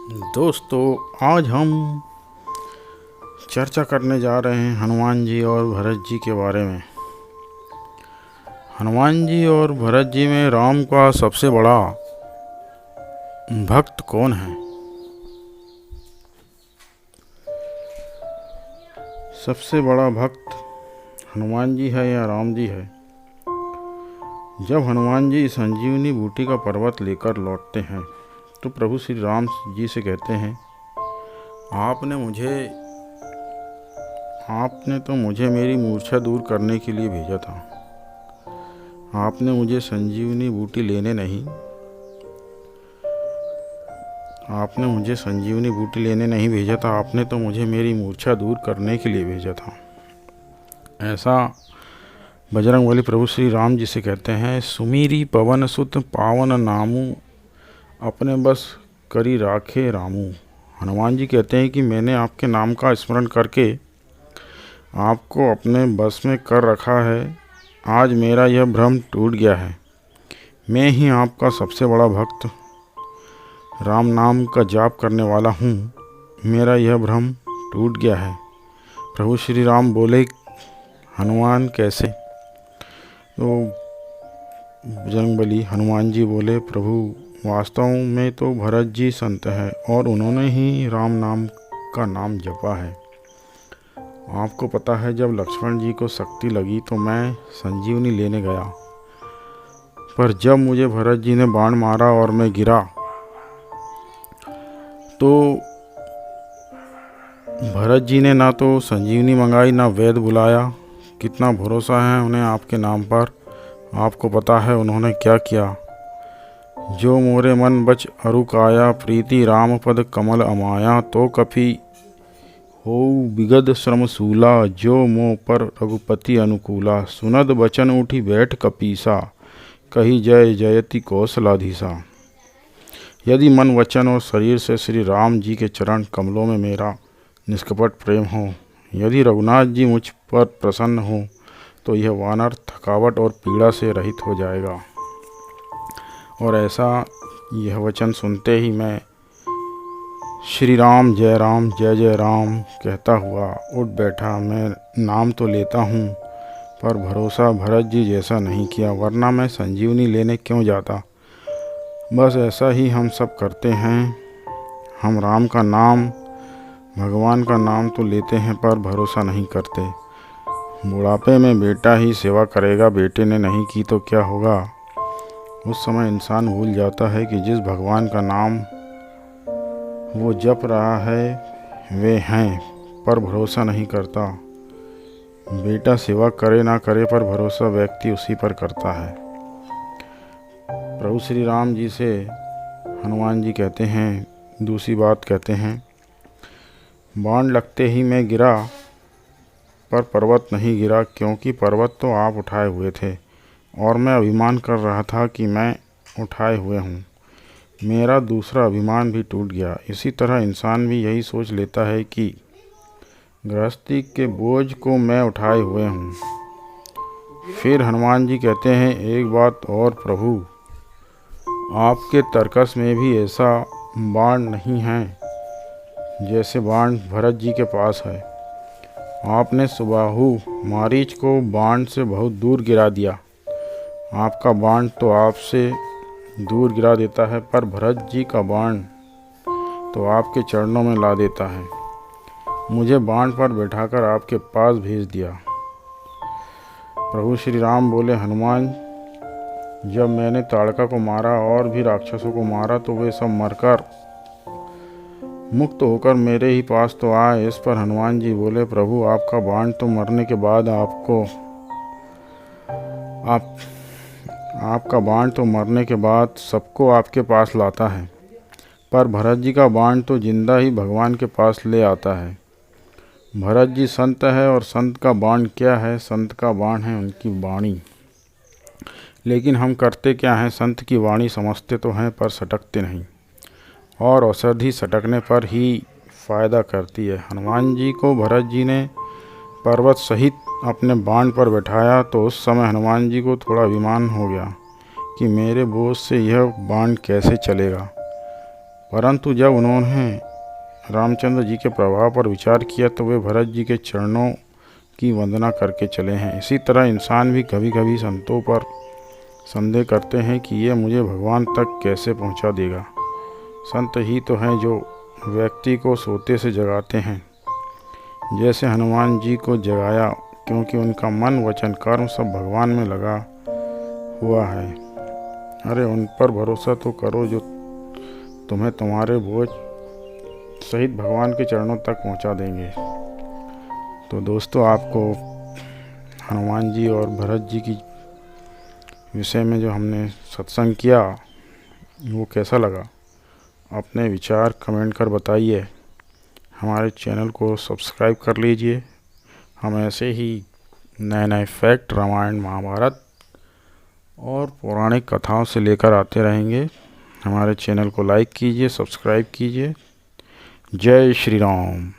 दोस्तों, आज हम चर्चा करने जा रहे हैं हनुमान जी और भरत जी के बारे में। हनुमान जी और भरत जी में राम का सबसे बड़ा भक्त कौन है? सबसे बड़ा भक्त हनुमान जी है या राम जी है? जब हनुमान जी संजीवनी बूटी का पर्वत लेकर लौटते हैं तो प्रभु श्री राम जी से कहते हैं, आपने तो मुझे मेरी मूर्छा दूर करने के लिए भेजा था। आपने मुझे संजीवनी बूटी लेने नहीं भेजा था, आपने तो मुझे मेरी मूर्छा दूर करने के लिए भेजा था। ऐसा बजरंगबली प्रभु श्री राम जी से कहते हैं। सुमीरी पवन सुत पावन नामू, अपने बस करी राखे रामू। हनुमान जी कहते हैं कि मैंने आपके नाम का स्मरण करके आपको अपने बस में कर रखा है। आज मेरा यह भ्रम टूट गया है। मैं ही आपका सबसे बड़ा भक्त राम नाम का जाप करने वाला हूँ। मेरा यह भ्रम टूट गया है। प्रभु श्री राम बोले, हनुमान कैसे? तो बजरंगबली हनुमान जी बोले, प्रभु वास्तव में तो भरत जी संत है और उन्होंने ही राम नाम का नाम जपा है। आपको पता है, जब लक्ष्मण जी को शक्ति लगी तो मैं संजीवनी लेने गया, पर जब मुझे भरत जी ने बाण मारा और मैं गिरा तो भरत जी ने ना तो संजीवनी मंगाई ना वैद्य बुलाया। कितना भरोसा है उन्हें आपके नाम पर। आपको पता है उन्होंने क्या किया? जो मोरे मन बच अरु काया, प्रीति राम पद कमल अमाया। तो कपि हो बिगद श्रमशूला, जो मोह पर रघुपति अनुकूला। सुनद बचन उठी बैठ कपीसा, कही जय जयति कौशलाधीसा। यदि मन वचन और शरीर से श्री राम जी के चरण कमलों में मेरा निष्कपट प्रेम हो, यदि रघुनाथ जी मुझ पर प्रसन्न हो, तो यह वानर थकावट और पीड़ा से रहित हो जाएगा। और ऐसा यह वचन सुनते ही मैं श्री राम जय जय राम कहता हुआ उठ बैठा। मैं नाम तो लेता हूँ, पर भरोसा भरत जी जैसा नहीं किया, वरना मैं संजीवनी लेने क्यों जाता। बस ऐसा ही हम सब करते हैं। हम राम का नाम, भगवान का नाम तो लेते हैं, पर भरोसा नहीं करते। बुढ़ापे में बेटा ही सेवा करेगा, बेटे ने नहीं की तो क्या होगा। उस समय इंसान भूल जाता है कि जिस भगवान का नाम वो जप रहा है वे हैं, पर भरोसा नहीं करता। बेटा सेवा करे ना करे, पर भरोसा व्यक्ति उसी पर करता है। प्रभु श्री राम जी से हनुमान जी कहते हैं, दूसरी बात कहते हैं, बाण लगते ही मैं गिरा, पर पर्वत नहीं गिरा, क्योंकि पर्वत तो आप उठाए हुए थे और मैं अभिमान कर रहा था कि मैं उठाए हुए हूँ। मेरा दूसरा अभिमान भी टूट गया। इसी तरह इंसान भी यही सोच लेता है कि गृहस्थी के बोझ को मैं उठाए हुए हूँ। फिर हनुमान जी कहते हैं, एक बात और प्रभु, आपके तर्कस में भी ऐसा बाण नहीं है जैसे बाण भरत जी के पास है। आपने सुबाहु मारीच को बाण से बहुत दूर गिरा दिया। आपका बाण तो आपसे दूर गिरा देता है, पर भरत जी का बाण तो आपके चरणों में ला देता है। मुझे बाण पर बैठाकर आपके पास भेज दिया। प्रभु श्री राम बोले, हनुमान, जब मैंने ताड़का को मारा और भी राक्षसों को मारा तो वे सब मरकर मुक्त होकर मेरे ही पास तो आए। इस पर हनुमान जी बोले, प्रभु आपका बाण तो मरने के बाद आपका बाण तो मरने के बाद सबको आपके पास लाता है, पर भरत जी का बाण तो जिंदा ही भगवान के पास ले आता है। भरत जी संत है और संत का बाण क्या है? संत का बाण है उनकी वाणी। लेकिन हम करते क्या हैं? संत की वाणी समझते तो हैं, पर सटकते नहीं, और औषधि सटकने पर ही फायदा करती है। हनुमान जी को भरत जी ने पर्वत सहित अपने बाण पर बैठाया तो उस समय हनुमान जी को थोड़ा अभिमान हो गया कि मेरे बोझ से यह बाण कैसे चलेगा। परंतु जब उन्होंने रामचंद्र जी के प्रभाव पर विचार किया तो वे भरत जी के चरणों की वंदना करके चले हैं। इसी तरह इंसान भी कभी कभी संतों पर संदेह करते हैं कि ये मुझे भगवान तक कैसे पहुंचा देगा। संत ही तो हैं जो व्यक्ति को सोते से जगाते हैं, जैसे हनुमान जी को जगाया, क्योंकि उनका मन वचन कर्म सब भगवान में लगा हुआ है। अरे उन पर भरोसा तो करो जो तुम्हें तुम्हारे बोझ सहित भगवान के चरणों तक पहुंचा देंगे। तो दोस्तों, आपको हनुमान जी और भरत जी की विषय में जो हमने सत्संग किया वो कैसा लगा? अपने विचार कमेंट कर बताइए। हमारे चैनल को सब्सक्राइब कर लीजिए। हम ऐसे ही नए नए फैक्ट रामायण महाभारत और पौराणिक कथाओं से लेकर आते रहेंगे। हमारे चैनल को लाइक कीजिए, सब्सक्राइब कीजिए। जय श्री राम।